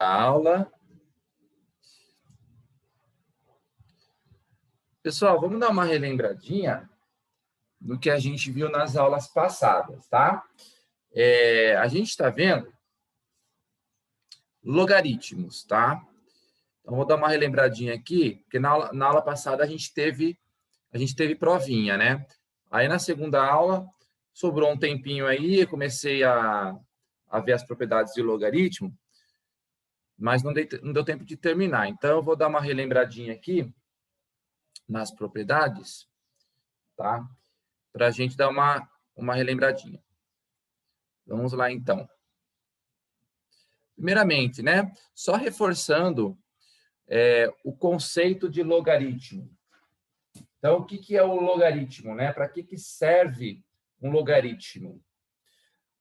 Aula. Pessoal, vamos dar uma relembradinha do que a gente viu nas aulas passadas, tá? A gente está vendo logaritmos, tá? Então, vou dar uma relembradinha aqui, porque na aula passada a gente teve provinha, né? Aí, na segunda aula, sobrou um tempinho aí, eu comecei a ver as propriedades de logaritmo, mas não deu tempo de terminar. Então, eu vou dar uma relembradinha aqui nas propriedades, tá? Para a gente dar uma relembradinha. Vamos lá, então. Primeiramente, né? Só reforçando o conceito de logaritmo. Então, o que é o logaritmo, né? Para que serve um logaritmo?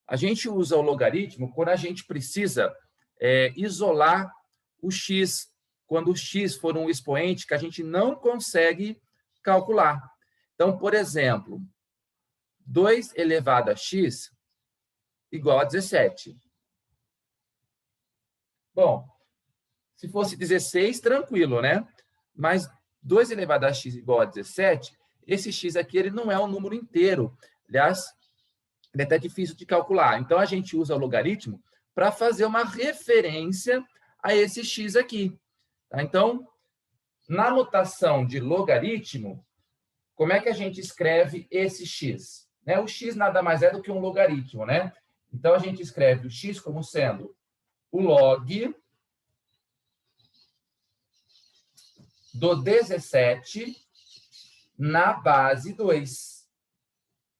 A gente usa o logaritmo quando a gente precisa isolar o x, quando o x for um expoente que a gente não consegue calcular. Então, por exemplo, 2 elevado a x igual a 17. Bom, se fosse 16, tranquilo, né? Mas 2 elevado a x igual a 17, esse x aqui ele não é um número inteiro. Aliás, ele é até difícil de calcular. Então, a gente usa o logaritmo para fazer uma referência a esse x aqui. Tá? Então, na notação de logaritmo, como é que a gente escreve esse x? Né? O x nada mais é do que um logaritmo, né? Então, a gente escreve o x como sendo o log do 17 na base 2.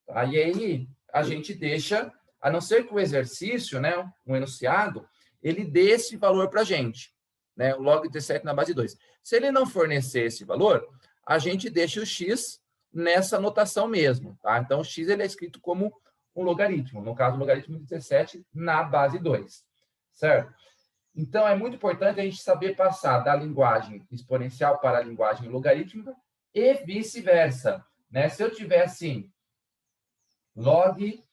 Tá? E aí, a gente deixa, a não ser que o exercício, né, um enunciado, ele dê esse valor para a gente, né, o log 17 na base 2. Se ele não fornecer esse valor, a gente deixa o x nessa notação mesmo. Tá? Então, o x ele é escrito como um logaritmo, no caso, o logaritmo de 17 na base 2. Certo? Então, é muito importante a gente saber passar da linguagem exponencial para a linguagem logarítmica e vice-versa. Né? Se eu tiver assim, log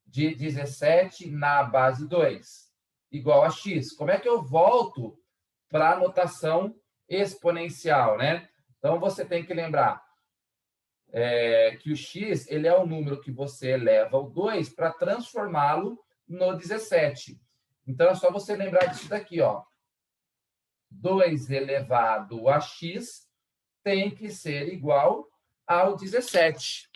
de 17 na base 2 igual a x, como é que eu volto para a notação exponencial? Né? Então, você tem que lembrar que o x ele é o número que você eleva o 2 para transformá-lo no 17. Então, é só você lembrar disso daqui, ó. 2 elevado a x tem que ser igual ao 17,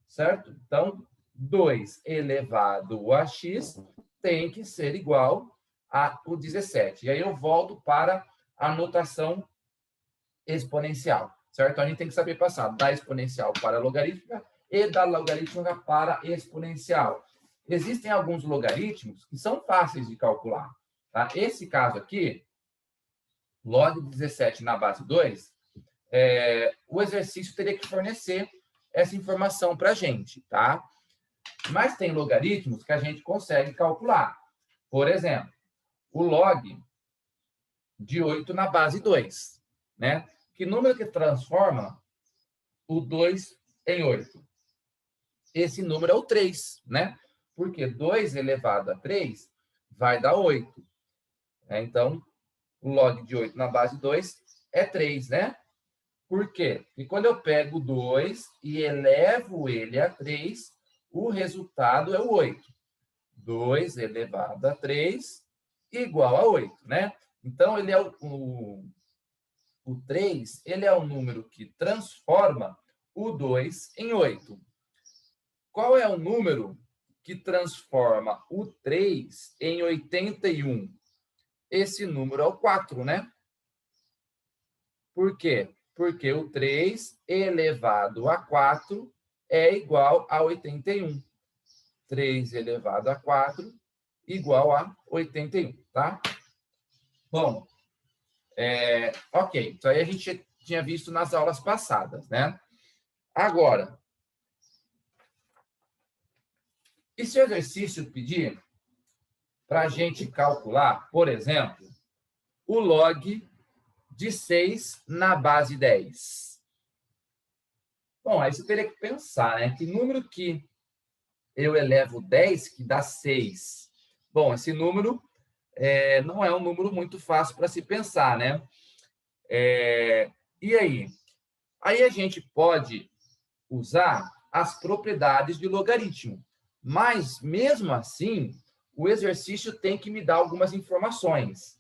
certo? Então, 2 elevado a x tem que ser igual ao 17. E aí eu volto para a notação exponencial, certo? Então, a gente tem que saber passar da exponencial para a logarítmica e da logarítmica para a exponencial. Existem alguns logaritmos que são fáceis de calcular. Tá? Esse caso aqui, log de 17 na base 2, o exercício teria que fornecer essa informação para a gente, tá? Mas tem logaritmos que a gente consegue calcular. Por exemplo, o log de 8 na base 2, né? Que número que transforma o 2 em 8? Esse número é o 3, né? Porque 2 elevado a 3 vai dar 8. Então, o log de 8 na base 2 é 3, né? Por quê? Porque quando eu pego 2 e elevo ele a 3, o resultado é o 8. 2 elevado a 3 igual a 8, né? Então, ele é o 3, ele é o número que transforma o 2 em 8. Qual é o número que transforma o 3 em 81? Esse número é o 4, né? Por quê? Porque o 3 elevado a 4 é igual a 81. 3 elevado a 4 igual a 81, tá? Bom, ok. Isso aí a gente tinha visto nas aulas passadas, né? Agora, e se o exercício pedir para a gente calcular, por exemplo, o log de 6 na base 10? Bom, aí você teria que pensar, né? Que número que eu elevo 10 que dá 6? Bom, esse número não é um número muito fácil para se pensar, né? E aí? Aí a gente pode usar as propriedades de logaritmo, mas, mesmo assim, o exercício tem que me dar algumas informações.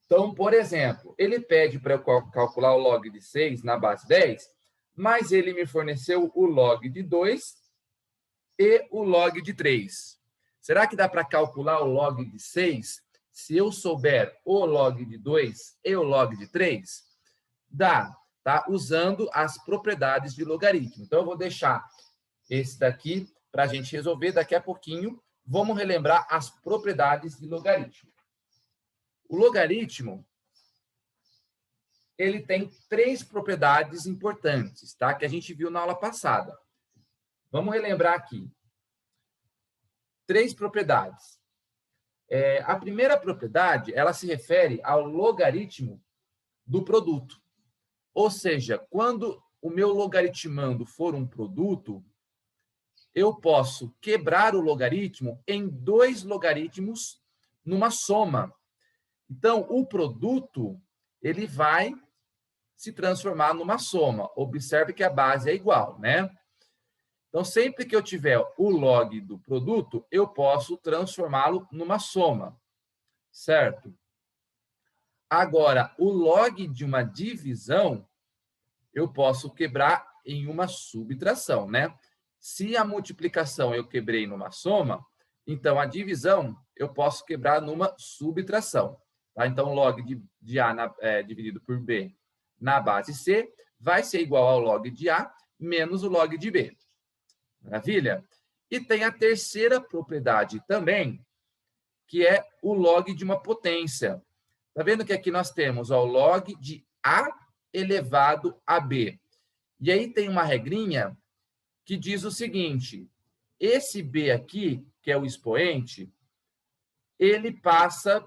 Então, por exemplo, ele pede para eu calcular o log de 6 na base 10, mas ele me forneceu o log de 2 e o log de 3. Será que dá para calcular o log de 6 se eu souber o log de 2 e o log de 3? Dá, tá? Usando as propriedades de logaritmo. Então, eu vou deixar esse daqui para a gente resolver daqui a pouquinho. Vamos relembrar as propriedades de logaritmo. O logaritmo, ele tem 3 propriedades importantes, tá? Que a gente viu na aula passada. Vamos relembrar aqui. 3 propriedades. A primeira propriedade, ela se refere ao logaritmo do produto. Ou seja, quando o meu logaritmando for um produto, eu posso quebrar o logaritmo em 2 logaritmos numa soma. Então, o produto, ele vai se transformar numa soma. Observe que a base é igual, né? Então, sempre que eu tiver o log do produto, eu posso transformá-lo numa soma, certo? Agora, o log de uma divisão, eu posso quebrar em uma subtração, né? Se a multiplicação eu quebrei numa soma, então a divisão eu posso quebrar numa subtração. Tá? Então, log de A dividido por B na base C vai ser igual ao log de A menos o log de B. Maravilha? E tem a terceira propriedade também, que é o log de uma potência. Está vendo que aqui nós temos o log de A elevado a B. E aí tem uma regrinha que diz o seguinte: esse B aqui, que é o expoente, ele passa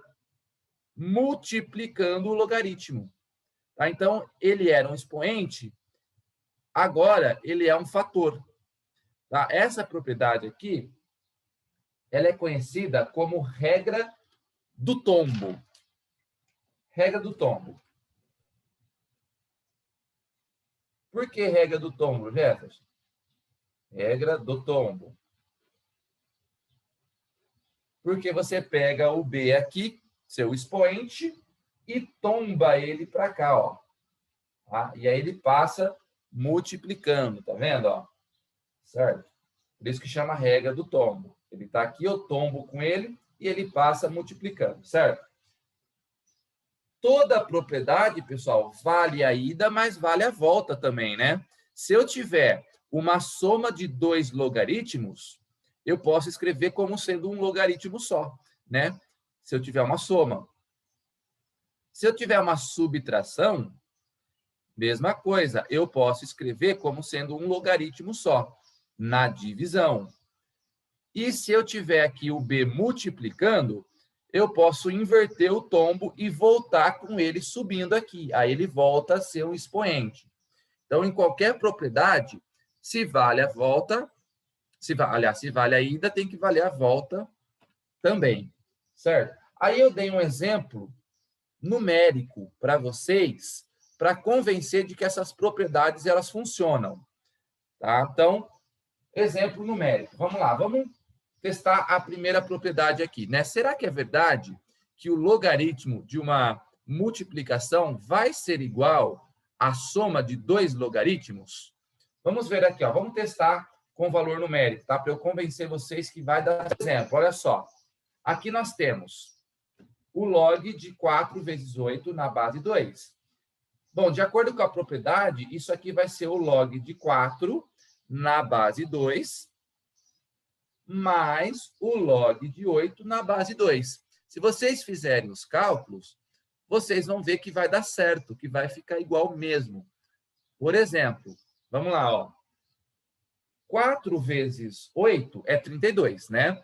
multiplicando o logaritmo. Tá? Então, ele era um expoente, agora ele é um fator. Tá? Essa propriedade aqui, ela é conhecida como regra do tombo. Regra do tombo. Por que regra do tombo, Jefferson? Regra do tombo. Porque você pega o B aqui, seu expoente, e tomba ele para cá, ó. Tá? E aí ele passa multiplicando, tá vendo, ó? Certo? Por isso que chama regra do tombo. Ele está aqui, eu tombo com ele e ele passa multiplicando, certo? Toda propriedade, pessoal, vale a ida, mas vale a volta também, né? Se eu tiver uma soma de 2 logaritmos, eu posso escrever como sendo um logaritmo só, né? Se eu tiver uma soma. Se eu tiver uma subtração, mesma coisa, eu posso escrever como sendo um logaritmo só, na divisão. E se eu tiver aqui o B multiplicando, eu posso inverter o tombo e voltar com ele subindo aqui. Aí ele volta a ser um expoente. Então, em qualquer propriedade, se vale a volta, se vale a ida, tem que valer a volta também, certo? Aí eu dei um exemplo numérico para vocês, para convencer de que essas propriedades elas funcionam, tá? Então, exemplo numérico. Vamos lá, vamos testar a primeira propriedade aqui, né? Será que é verdade que o logaritmo de uma multiplicação vai ser igual à soma de 2 logaritmos? Vamos ver aqui, ó. Vamos testar com valor numérico, tá? Para eu convencer vocês que vai dar exemplo. Olha só. Aqui nós temos o log de 4 vezes 8 na base 2. Bom, de acordo com a propriedade, isso aqui vai ser o log de 4 na base 2 mais o log de 8 na base 2. Se vocês fizerem os cálculos, vocês vão ver que vai dar certo, que vai ficar igual mesmo. Por exemplo, vamos lá, ó. 4 vezes 8 é 32, né?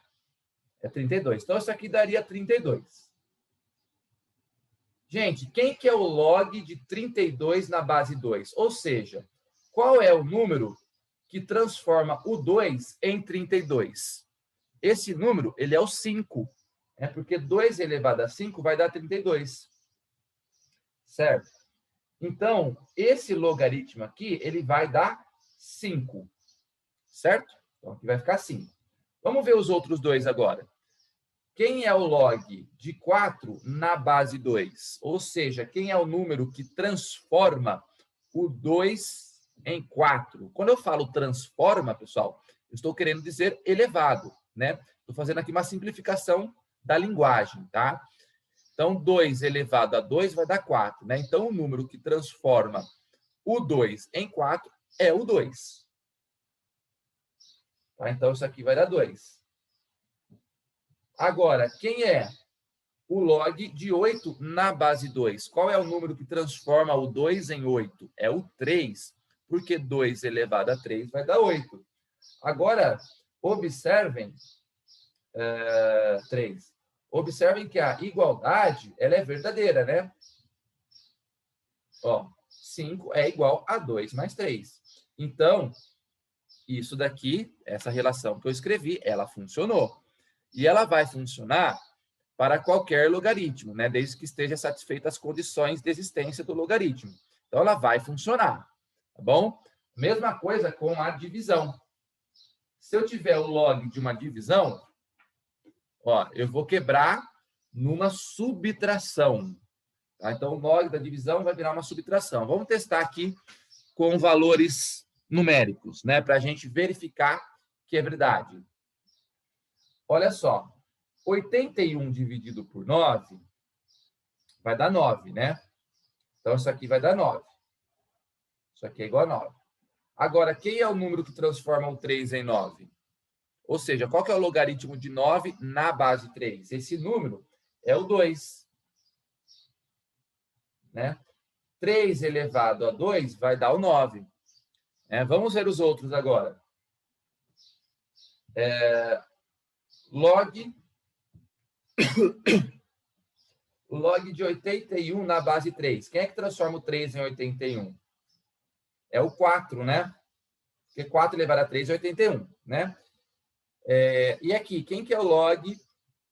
É 32. Então, isso aqui daria 32. Gente, quem que é o log de 32 na base 2? Ou seja, qual é o número que transforma o 2 em 32? Esse número, ele é o 5. Porque 2 elevado a 5 vai dar 32. Certo? Então, esse logaritmo aqui, ele vai dar 5. Certo? Então, aqui vai ficar 5. Vamos ver os outros dois agora. Quem é o log de 4 na base 2? Ou seja, quem é o número que transforma o 2 em 4? Quando eu falo transforma, pessoal, eu estou querendo dizer elevado, né? Estou fazendo aqui uma simplificação da linguagem, tá? Então, 2 elevado a 2 vai dar 4, né? Então, o número que transforma o 2 em 4 é o 2. Tá? Então, isso aqui vai dar 2. Agora, quem é o log de 8 na base 2? Qual é o número que transforma o 2 em 8? É o 3, porque 2 elevado a 3 vai dar 8. Agora, observem, 3. Observem que a igualdade, ela é verdadeira, né? Ó, 5 é igual a 2 mais 3. Então, isso daqui, essa relação que eu escrevi, ela funcionou. E ela vai funcionar para qualquer logaritmo, né? Desde que esteja satisfeitas as condições de existência do logaritmo. Então, ela vai funcionar, tá bom? Mesma coisa com a divisão. Se eu tiver o log de uma divisão, ó, eu vou quebrar numa subtração. Tá? Então, o log da divisão vai virar uma subtração. Vamos testar aqui com valores numéricos, né? Para a gente verificar que é verdade. Olha só, 81 dividido por 9 vai dar 9, né? Então, isso aqui vai dar 9. Isso aqui é igual a 9. Agora, quem é o número que transforma o 3 em 9? Ou seja, qual que é o logaritmo de 9 na base 3? Esse número é o 2. Né? 3 elevado a 2 vai dar o 9. Vamos ver os outros agora. Log de 81 na base 3. Quem é que transforma o 3 em 81? É o 4, né? Porque 4 elevado a 3 é 81, né? E aqui, quem que é o log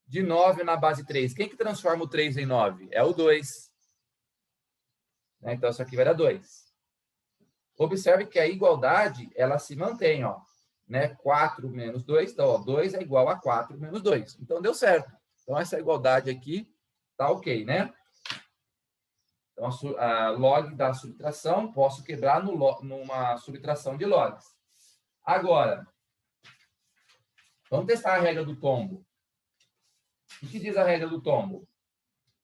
de 9 na base 3? Quem que transforma o 3 em 9? É o 2. Então, isso aqui vai dar 2. Observe que a igualdade, ela se mantém, ó. Né? 4 menos 2, então, ó, 2 é igual a 4 menos 2. Então, deu certo. Então, essa igualdade aqui tá ok, né? Então, a log da subtração, posso quebrar numa subtração de logs. Agora, vamos testar a regra do tombo. O que diz a regra do tombo?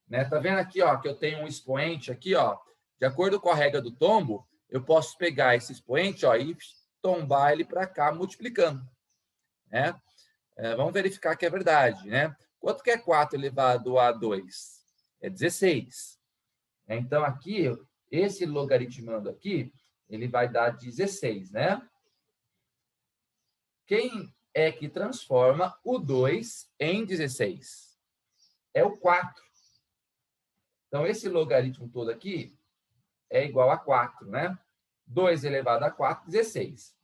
Né? Tá vendo aqui, ó, que eu tenho um expoente aqui, ó. De acordo com a regra do tombo, eu posso pegar esse expoente, ó, e tombar ele para cá, multiplicando. Né? Vamos verificar que é verdade, né? Quanto que é 4 elevado a 2? É 16. Então, aqui, esse logaritmando aqui, ele vai dar 16, né? Quem é que transforma o 2 em 16? É o 4. Então, esse logaritmo todo aqui é igual a 4, né? 2 elevado a 4, 16.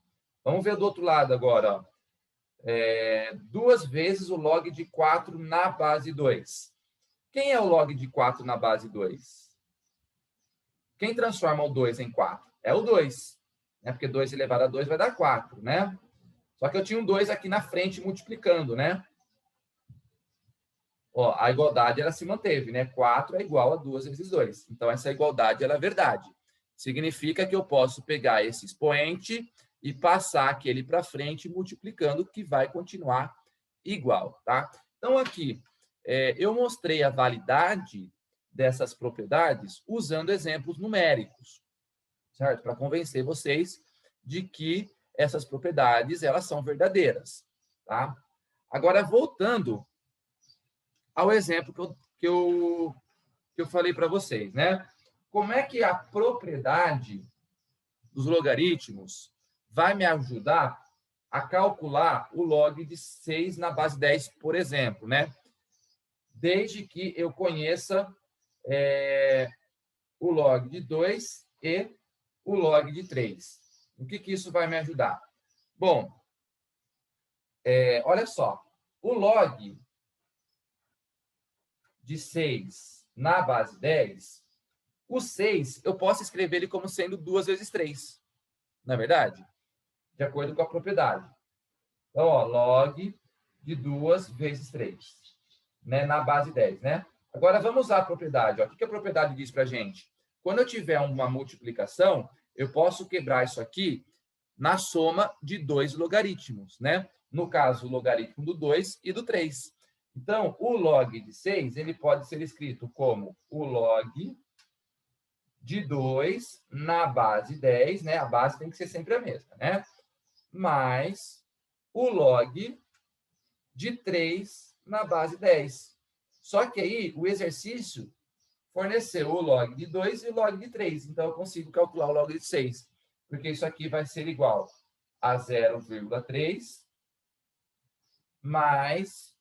Vamos ver do outro lado agora, ó. 2 vezes o log de 4 na base 2. Quem é o log de 4 na base 2? Quem transforma o 2 em 4? É o 2. Né? Porque 2 elevado a 2 vai dar 4, né? Só que eu tinha um 2 aqui na frente multiplicando, né? Ó, a igualdade, ela se manteve, né? 4 é igual a 2 vezes 2. Então, essa igualdade, ela é verdade. Significa que eu posso pegar esse expoente e passar aquele para frente multiplicando, que vai continuar igual, tá? Então, aqui, eu mostrei a validade dessas propriedades usando exemplos numéricos, certo? Para convencer vocês de que essas propriedades, elas são verdadeiras, tá? Agora, voltando ao exemplo que eu falei para vocês, né? Como é que a propriedade dos logaritmos vai me ajudar a calcular o log de 6 na base 10, por exemplo, né? Desde que eu conheça o log de 2 e o log de 3. O que isso vai me ajudar? Bom, olha só, o log de 6 na base 10, o 6 eu posso escrever ele como sendo 2 vezes 3, não é verdade? De acordo com a propriedade. Então, ó, log de 2 vezes 3, né, na base 10, né? Agora, vamos usar a propriedade. Ó. O que a propriedade diz para a gente? Quando eu tiver uma multiplicação, eu posso quebrar isso aqui na soma de 2 logaritmos, né? No caso, o logaritmo do 2 e do 3. Então, o log de 6, ele pode ser escrito como o log de 2 na base 10, né? A base tem que ser sempre a mesma, né? Mais o log de 3 na base 10. Só que aí, o exercício forneceu o log de 2 e o log de 3. Então, eu consigo calcular o log de 6. Porque isso aqui vai ser igual a 0,3 mais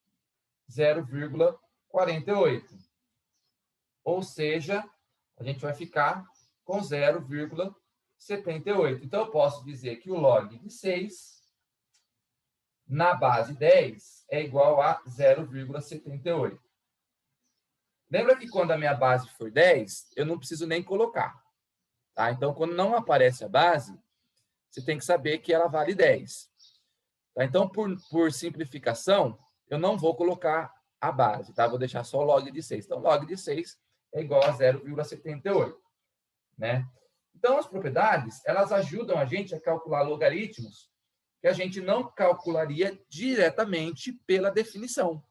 0,48. Ou seja, a gente vai ficar com 0,78. Então, eu posso dizer que o log de 6 na base 10 é igual a 0,78. Lembra que quando a minha base for 10, eu não preciso nem colocar. Tá? Então, quando não aparece a base, você tem que saber que ela vale 10. Tá? Então, por simplificação, eu não vou colocar a base. Tá? Vou deixar só o log de 6. Então, log de 6 é igual a 0,78. Né? Então, as propriedades, elas ajudam a gente a calcular logaritmos que a gente não calcularia diretamente pela definição.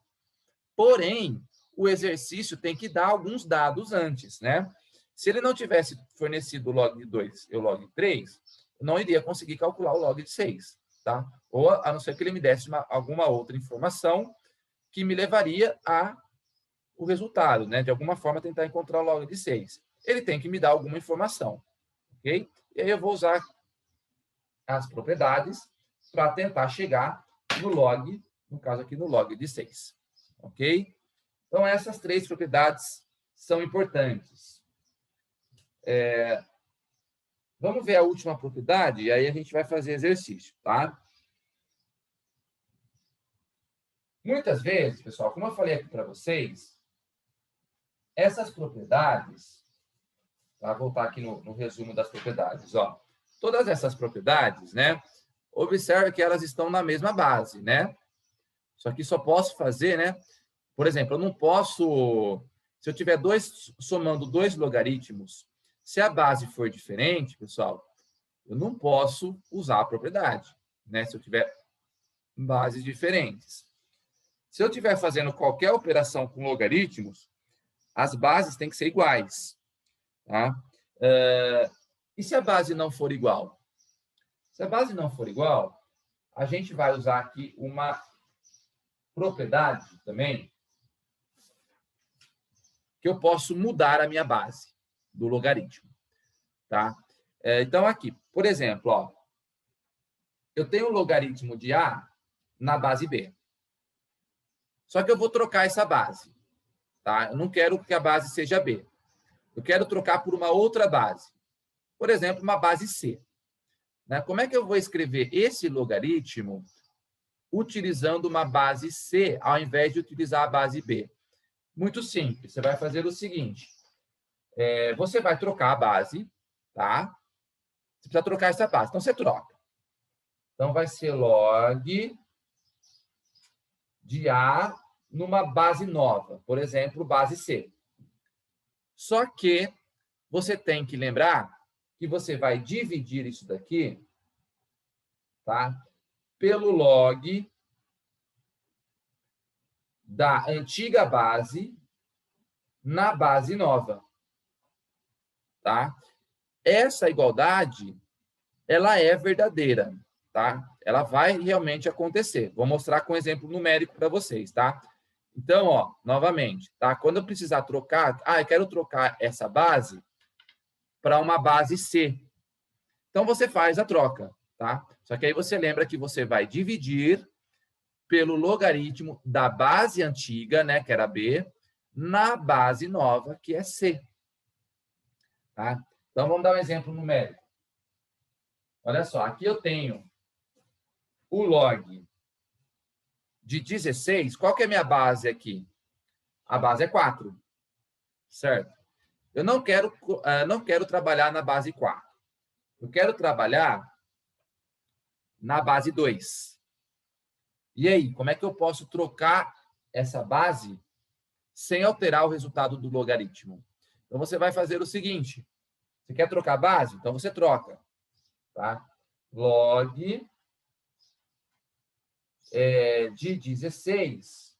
Porém, o exercício tem que dar alguns dados antes, né? Se ele não tivesse fornecido o log de 2 e o log de 3, eu não iria conseguir calcular o log de 6, tá? Ou a não ser que ele me desse alguma outra informação que me levaria a o resultado, né? De alguma forma, tentar encontrar o log de 6. Ele tem que me dar alguma informação, ok? E aí eu vou usar as propriedades para tentar chegar no log, no caso aqui, no log de 6, ok? Então, essas 3 propriedades são importantes. Vamos ver a última propriedade, e aí a gente vai fazer exercício, tá? Muitas vezes, pessoal, como eu falei aqui para vocês, essas propriedades, tá? Vou voltar aqui no resumo das propriedades, ó. Todas essas propriedades, né? Observe que elas estão na mesma base, né? Só que só posso fazer, né? Por exemplo, eu não posso... Se eu tiver somando 2 logaritmos, se a base for diferente, pessoal, eu não posso usar a propriedade, né? Se eu tiver bases diferentes. Se eu estiver fazendo qualquer operação com logaritmos, as bases têm que ser iguais, tá? E se a base não for igual? Se a base não for igual, a gente vai usar aqui uma propriedade também, que eu posso mudar a minha base do logaritmo, tá? Então, aqui, por exemplo, ó, eu tenho o logaritmo de A na base B. Só que eu vou trocar essa base, tá? Eu não quero que a base seja B. Eu quero trocar por uma outra base. Por exemplo, uma base C. Né? Como é que eu vou escrever esse logaritmo utilizando uma base C ao invés de utilizar a base B? Muito simples. Você vai fazer o seguinte. Você vai trocar a base, tá? Você precisa trocar essa base. Então, você troca. Então, vai ser log de A numa base nova. Por exemplo, base C. Só que você tem que lembrar que você vai dividir isso daqui, tá? Pelo log da antiga base na base nova, tá? Essa igualdade, ela é verdadeira, tá? Ela vai realmente acontecer. Vou mostrar com um exemplo numérico para vocês, tá? Então, ó, novamente, tá? Quando eu precisar trocar, eu quero trocar essa base para uma base C. Então, você faz a troca, tá? Só que aí você lembra que você vai dividir pelo logaritmo da base antiga, né, que era B, na base nova, que é C. Tá? Então, vamos dar um exemplo numérico. Olha só, aqui eu tenho o log de 16. Qual que é a minha base aqui? A base é 4. Certo? Eu não quero trabalhar na base 4. Eu quero trabalhar na base 2. E aí, como é que eu posso trocar essa base sem alterar o resultado do logaritmo? Então, você vai fazer o seguinte. Você quer trocar a base? Então, você troca. Tá? Log de 16.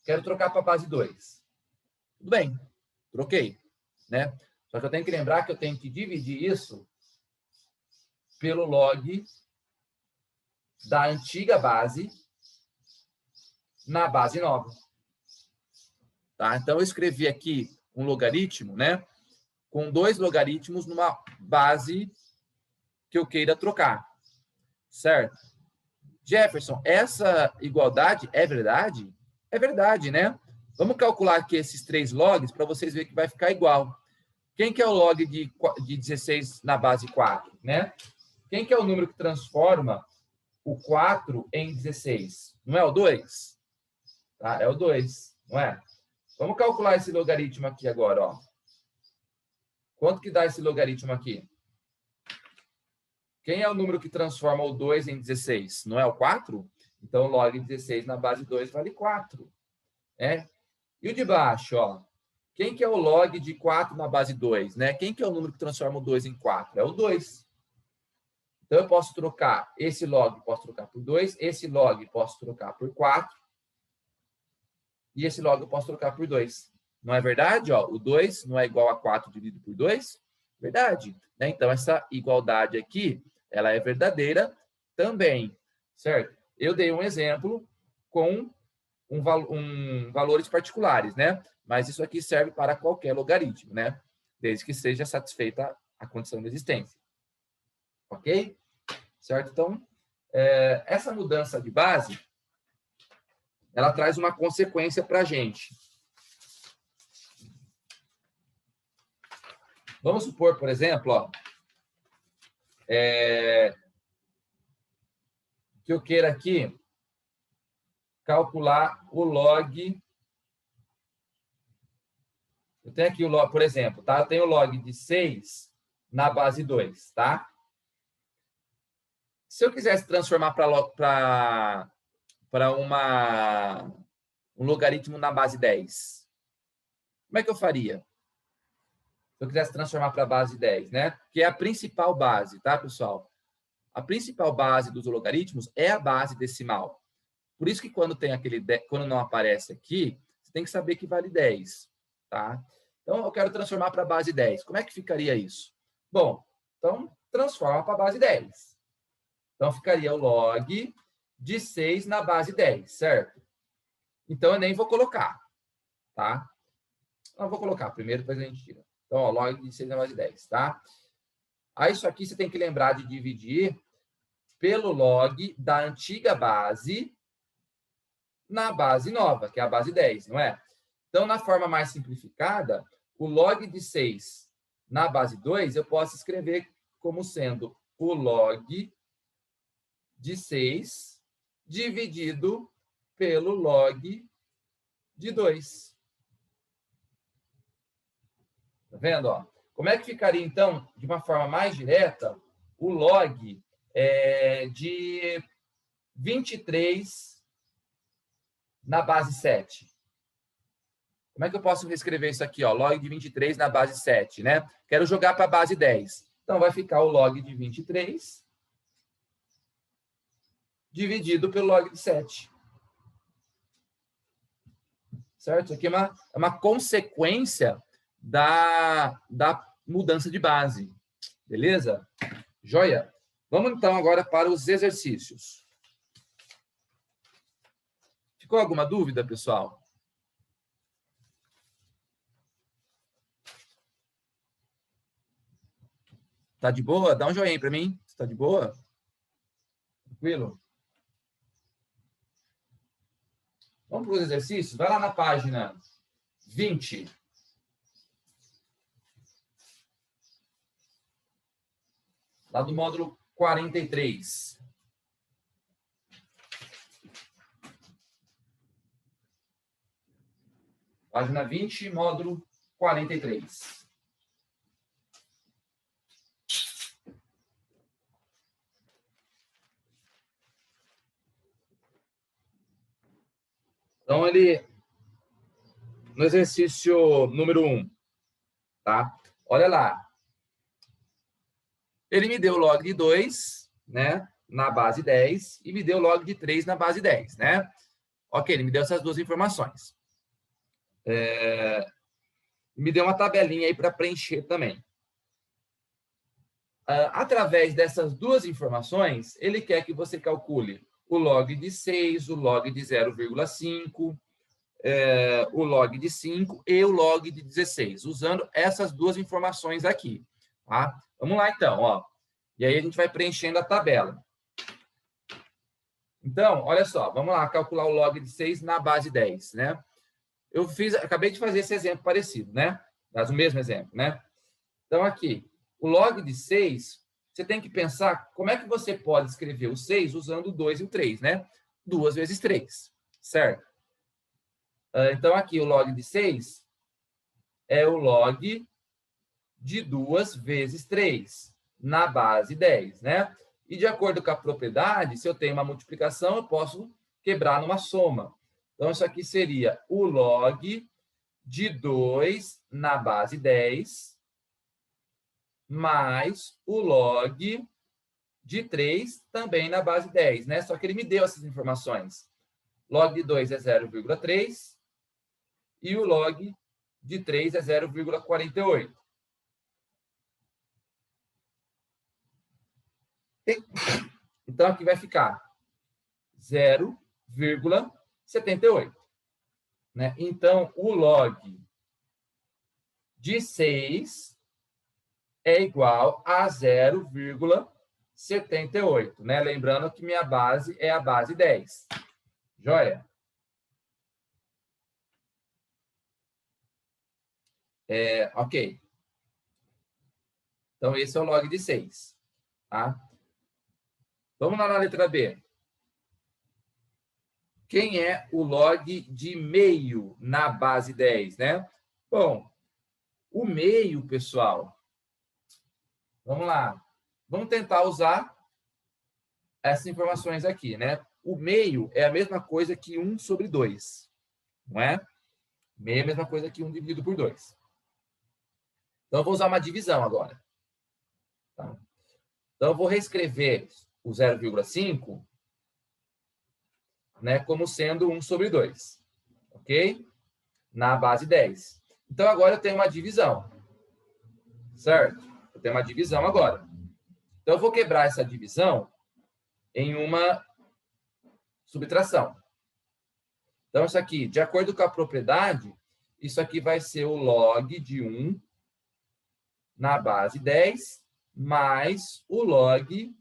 Quero trocar para a base 2. Tudo bem. Troquei. Né? Só que eu tenho que lembrar que eu tenho que dividir isso pelo log da antiga base na base nova. Tá? Então, eu escrevi aqui um logaritmo, né? Com 2 logaritmos numa base que eu queira trocar. Certo? Jefferson, essa igualdade é verdade? É verdade, né? Vamos calcular aqui esses 3 logs para vocês verem que vai ficar igual. Quem que é o log de 16 na base 4, né? Quem que é o número que transforma o 4 em 16? Não é o 2? Tá? É o 2, não é? Vamos calcular esse logaritmo aqui agora, ó. Quanto que dá esse logaritmo aqui? Quem é o número que transforma o 2 em 16? Não é o 4? Então, log 16 na base 2 vale 4. Né? E o de baixo, ó. Quem que é o log de 4 na base 2? Né? Quem que é o número que transforma o 2 em 4? É o 2. Então, eu posso trocar esse log, posso trocar por 2. Esse log, posso trocar por 4. E esse log eu posso trocar por 2. Não é verdade? Ó, o 2 não é igual a 4 dividido por 2? Verdade. Né? Então, essa igualdade aqui, ela é verdadeira também. Certo? Eu dei um exemplo com valores particulares, né? Mas isso aqui serve para qualquer logaritmo, né? Desde que seja satisfeita a condição de existência. Ok? Certo? Então, essa mudança de base, ela traz uma consequência para a gente. Vamos supor, por exemplo, ó, que eu queira aqui calcular o log. Eu tenho aqui o log, por exemplo, tá? Eu tenho o log de 6 na base 2, tá? Se eu quisesse transformar para um logaritmo na base 10, como é que eu faria? Se eu quisesse transformar para a base 10, né? Que é a principal base, tá, pessoal? A principal base dos logaritmos é a base decimal. Por isso que quando não aparece aqui, você tem que saber que vale 10, tá? Então, eu quero transformar para a base 10. Como é que ficaria isso? Bom, então, transforma para a base 10. Então, ficaria o log de 6 na base 10, certo? Então, eu nem vou colocar, tá? Não, vou colocar primeiro, depois a gente tira. Então, ó, log de 6 na base 10, tá? Aí, isso aqui você tem que lembrar de dividir pelo log da antiga base na base nova, que é a base 10, não é? Então, na forma mais simplificada, o log de 6 na base 2, eu posso escrever como sendo o log de 6 dividido pelo log de 2. Tá vendo? Ó? Como é que ficaria, então, de uma forma mais direta, o log de 23 na base 7? Como é que eu posso reescrever isso aqui? Ó? Log de 23 na base 7, né? Quero jogar para a base 10. Então, vai ficar o log de 23 dividido pelo log de 7. Certo? Isso aqui é uma consequência da mudança de base. Beleza? Joia? Vamos, então, agora para os exercícios. Ficou alguma dúvida, pessoal? Tá de boa? Dá um joinha para mim. Está de boa? Tranquilo? Vamos para os exercícios? Vai lá na página 20. Lá do módulo 43. Página 20, módulo 43. Então, no exercício número 1, tá? Olha lá. Ele me deu log de 2, né, na base 10, e me deu log de 3 na base 10, né? Ok, ele me deu essas duas informações. Me deu uma tabelinha aí para preencher também. Através dessas duas informações, ele quer que você calcule o log de 6, o log de 0,5, o log de 5 e o log de 16, usando essas duas informações aqui. Tá? Vamos lá, então. Ó. E aí a gente vai preenchendo a tabela. Então, olha só, vamos lá calcular o log de 6 na base 10, né? Acabei de fazer esse exemplo parecido, né? Mas o mesmo exemplo, né? Então, aqui, o log de 6, você tem que pensar como é que você pode escrever o 6 usando o 2 e o 3, né? 2 vezes 3, certo? Então, aqui, o log de 6 é o log de 2 vezes 3, na base 10, né? E de acordo com a propriedade, se eu tenho uma multiplicação, eu posso quebrar numa soma. Então, isso aqui seria o log de 2 na base 10, mais o log de 3 também na base 10, né? Só que ele me deu essas informações. Log de 2 é 0,3 e o log de 3 é 0,48. Então, aqui vai ficar 0,78. Né? Então, o log de 6 é igual a 0,78. Né? Lembrando que minha base é a base 10. Joia? Ok. Então, esse é o log de 6. Tá? Vamos lá na letra B. Quem é o log de meio na base 10, né? Bom, o meio, pessoal, vamos lá. Vamos tentar usar essas informações aqui, né? O meio é a mesma coisa que 1 sobre 2, não é? Meio é a mesma coisa que 1 dividido por 2. Então, eu vou usar uma divisão agora. Tá? Então, eu vou reescrever o 0,5, né, como sendo 1 sobre 2, ok? Na base 10. Então, agora eu tenho uma divisão, certo? Eu tenho uma divisão agora. Então, eu vou quebrar essa divisão em uma subtração. Então, isso aqui, de acordo com a propriedade, isso aqui vai ser o log de 1 na base 10, mais o log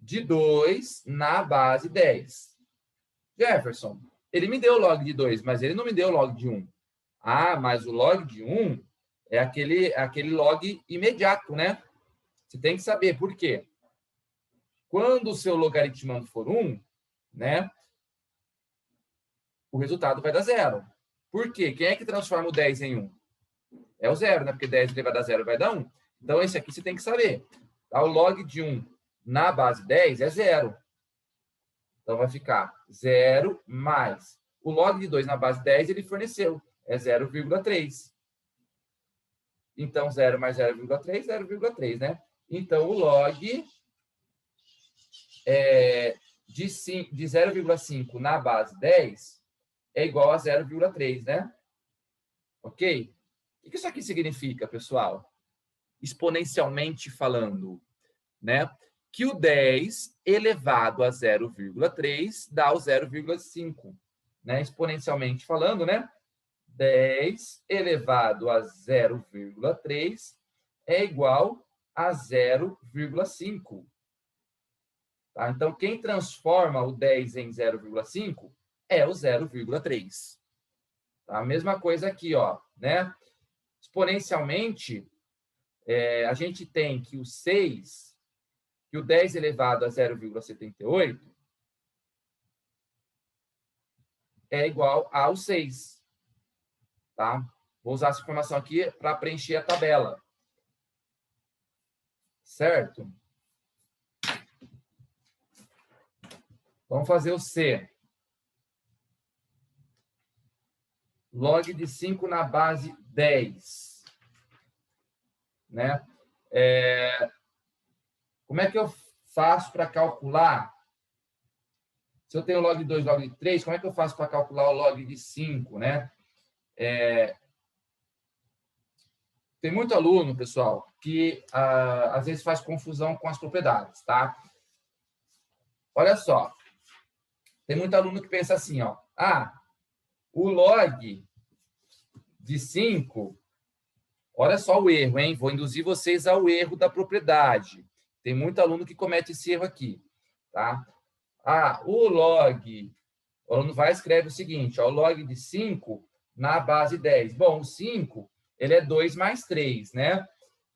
de 2 na base 10. Jefferson, ele me deu o log de 2, mas ele não me deu o log de 1. Ah, mas o log de 1 é aquele log imediato, né? Você tem que saber por quê. Quando o seu logaritmando for 1, né, o resultado vai dar 0. Por quê? Quem é que transforma o 10 em 1? É o 0, né? Porque 10 elevado a 0 vai dar 1. Então, esse aqui você tem que saber. Tá? O log de 1 na base 10 é 0. Então, vai ficar 0 mais. O log de 2 na base 10, ele forneceu. É 0,3. Então, 0 mais 0,3, 0,3, né? Então, o log de 0,5 na base 10 é igual a 0,3, né? Ok? O que isso aqui significa, pessoal? Exponencialmente falando, né? Que o 10 elevado a 0,3 dá o 0,5, né? Exponencialmente falando, né? 10 elevado a 0,3 é igual a 0,5. Tá? Então, quem transforma o 10 em 0,5 é o 0,3. Tá? A mesma coisa aqui, ó, né? Exponencialmente, a gente tem que o 6, que o 10 elevado a 0,78 é igual ao 6. tá? Vou usar essa informação aqui para preencher a tabela. Certo? Vamos fazer o C. Log de 5 na base 10. Né? Como é que eu faço para calcular? Se eu tenho log de 2, log de 3, como é que eu faço para calcular o log de 5, né? Tem muito aluno, pessoal, que às vezes faz confusão com as propriedades, tá? Olha só. Tem muito aluno que pensa assim, ó. O log de 5, olha só o erro, hein? Vou induzir vocês ao erro da propriedade. Tem muito aluno que comete esse erro aqui, tá? O aluno vai e escreve o seguinte, ó, o log de 5 na base 10. Bom, o 5, ele é 2 mais 3, né?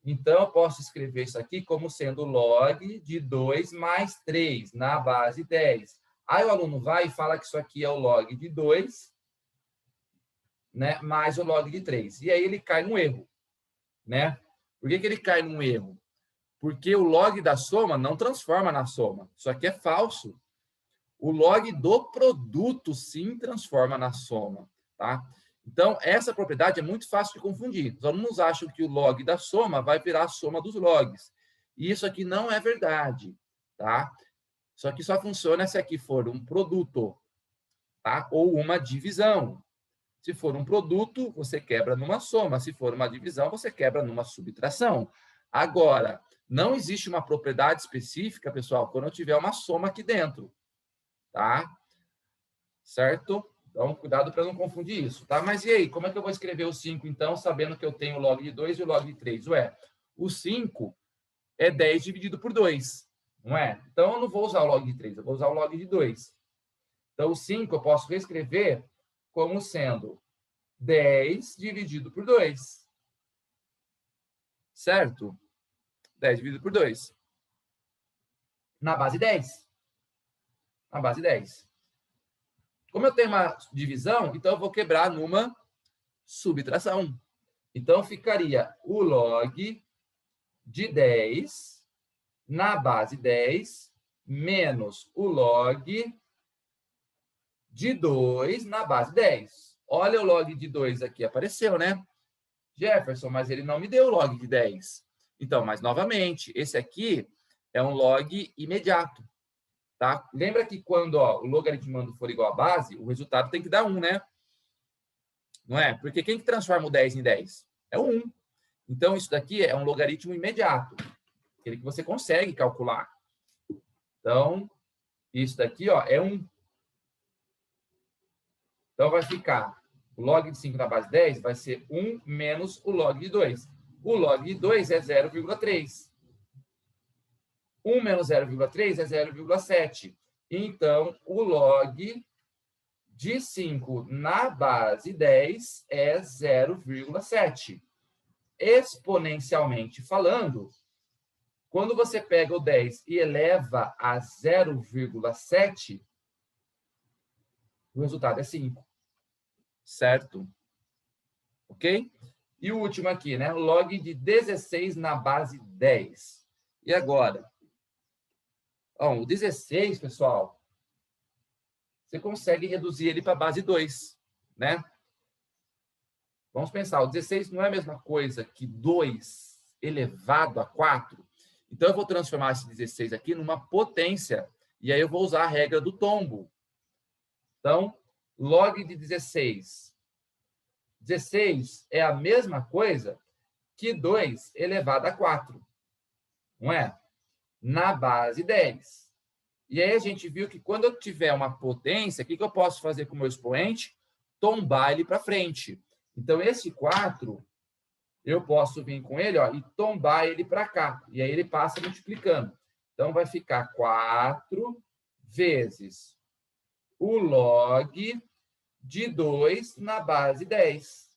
Então, eu posso escrever isso aqui como sendo log de 2 mais 3 na base 10. Aí o aluno vai e fala que isso aqui é o log de 2, né, mais o log de 3. E aí ele cai num erro, né? Por que ele cai num erro? Porque o log da soma não transforma na soma. Isso aqui é falso. O log do produto, sim, transforma na soma, tá? Então, essa propriedade é muito fácil de confundir. Os alunos acham que o log da soma vai virar a soma dos logs. E isso aqui não é verdade, tá? Isso aqui só funciona se aqui for um produto, tá? Ou uma divisão. Se for um produto, você quebra numa soma. Se for uma divisão, você quebra numa subtração. Agora, não existe uma propriedade específica, pessoal, quando eu tiver uma soma aqui dentro, tá? Certo? Então, cuidado para não confundir isso, tá? Mas e aí, como é que eu vou escrever o 5, então, sabendo que eu tenho o log de 2 e o log de 3? O 5 é 10 dividido por 2, não é? Então, eu não vou usar o log de 3, eu vou usar o log de 2. Então, o 5 eu posso reescrever como sendo 10 dividido por 2. Certo? 10 dividido por 2. Na base 10. Na base 10. Como eu tenho uma divisão, então eu vou quebrar numa subtração. Então, ficaria o log de 10 na base 10 menos o log de 2 na base 10. Olha o log de 2 aqui, apareceu, né? Jefferson, mas ele não me deu o log de 10. Então, mas novamente, esse aqui é um log imediato. Tá? Lembra que quando o logaritmando for igual a base, o resultado tem que dar 1, né? Não é? Porque quem que transforma o 10 em 10? É o 1. Então, isso daqui é um logaritmo imediato, aquele que você consegue calcular. Então, isso daqui é 1. Então, vai ficar o log de 5 na base 10 vai ser 1 menos o log de 2. O log de 2 é 0,3. 1 menos 0,3 é 0,7. Então, o log de 5 na base 10 é 0,7. Exponencialmente falando, quando você pega o 10 e eleva a 0,7, o resultado é 5. Certo? Ok? E o último aqui, né? Log de 16 na base 10. E agora? O 16, pessoal, você consegue reduzir ele para a base 2, né? Vamos pensar, o 16 não é a mesma coisa que 2 elevado a 4. Então, eu vou transformar esse 16 aqui numa potência, e aí eu vou usar a regra do tombo. Então, log de 16. 16 é a mesma coisa que 2 elevado a 4, não é? Na base 10. E aí a gente viu que quando eu tiver uma potência, o que eu posso fazer com o meu expoente? Tombar ele para frente. Então, esse 4, eu posso vir com ele e tombar ele para cá. E aí ele passa multiplicando. Então, vai ficar 4 vezes o log de 2 na base 10.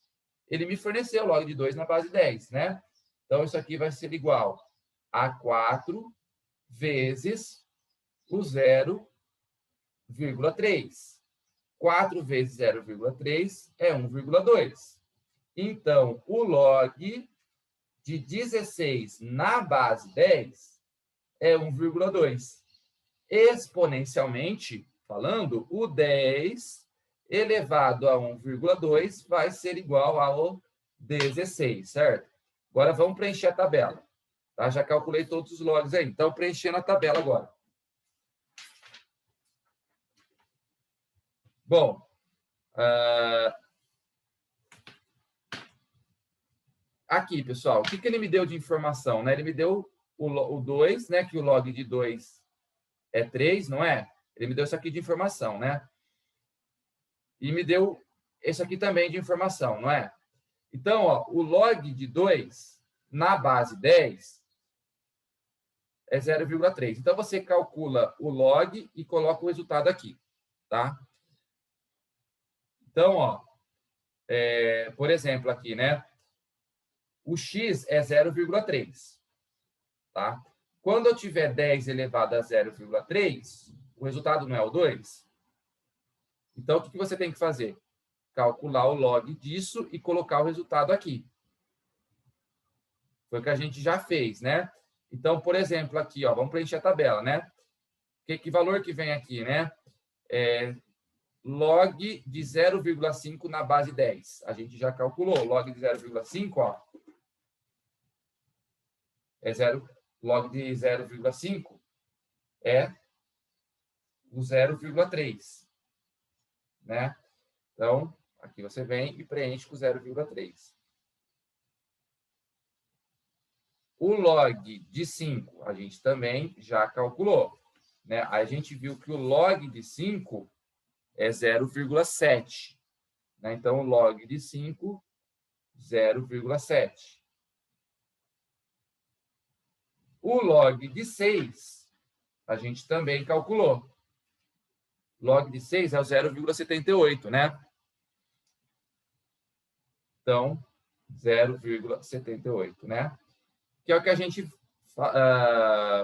Ele me forneceu o log de 2 na base 10, né? Então, isso aqui vai ser igual a 4 vezes o 0,3. 4 vezes 0,3 é 1,2. Então, o log de 16 na base 10 é 1,2. Exponencialmente falando, o 10 elevado a 1,2 vai ser igual ao 16, certo? Agora, vamos preencher a tabela. Tá? Já calculei todos os logs aí. Então, preenchendo a tabela agora. Bom, aqui, pessoal, o que ele me deu de informação? Né? Ele me deu o 2, né? Que o log de 2 é 3, não é? Ele me deu isso aqui de informação, né? E me deu esse aqui também de informação, não é? Então, ó, o log de 2 na base 10 é 0,3. Então, você calcula o log e coloca o resultado aqui, tá? Então, ó, por exemplo, aqui, né? O x é 0,3, tá? Quando eu tiver 10 elevado a 0,3, o resultado não é o 2? Então, o que você tem que fazer? Calcular o log disso e colocar o resultado aqui. Foi o que a gente já fez, né? Então, por exemplo, aqui, ó, vamos preencher a tabela, né? Que valor que vem aqui, né? Log de 0,5 na base 10. A gente já calculou. Log de 0,5, ó, é 0. Log de 0,5 é o 0,3, né? Então, aqui você vem e preenche com 0,3. O log de 5, a gente também já calculou, né? A gente viu que o log de 5 é 0,7. Né? Então, o log de 5, 0,7. O log de 6, a gente também calculou. Log de 6 é o 0,78, né? Então, 0,78, né? Que é o que a gente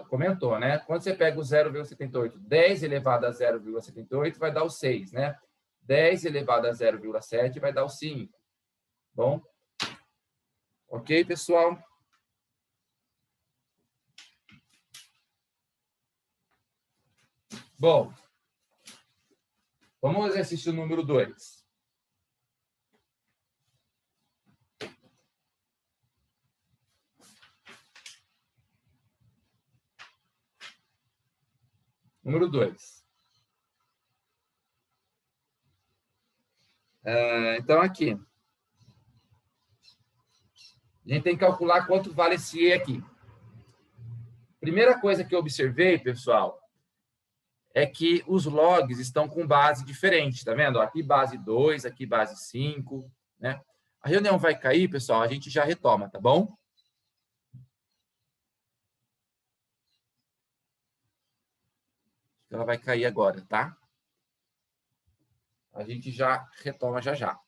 comentou, né? Quando você pega o 0,78, 10 elevado a 0,78 vai dar o 6, né? 10 elevado a 0,7 vai dar o 5. Bom? Ok, pessoal? Bom, vamos ao exercício número 2. Número 2. Então, aqui. A gente tem que calcular quanto vale esse E aqui. Primeira coisa que eu observei, pessoal, é que os logs estão com base diferente, tá vendo? Aqui base 2, aqui base 5, né? A reunião vai cair, pessoal, a gente já retoma, tá bom? Ela vai cair agora, tá? A gente já retoma já já.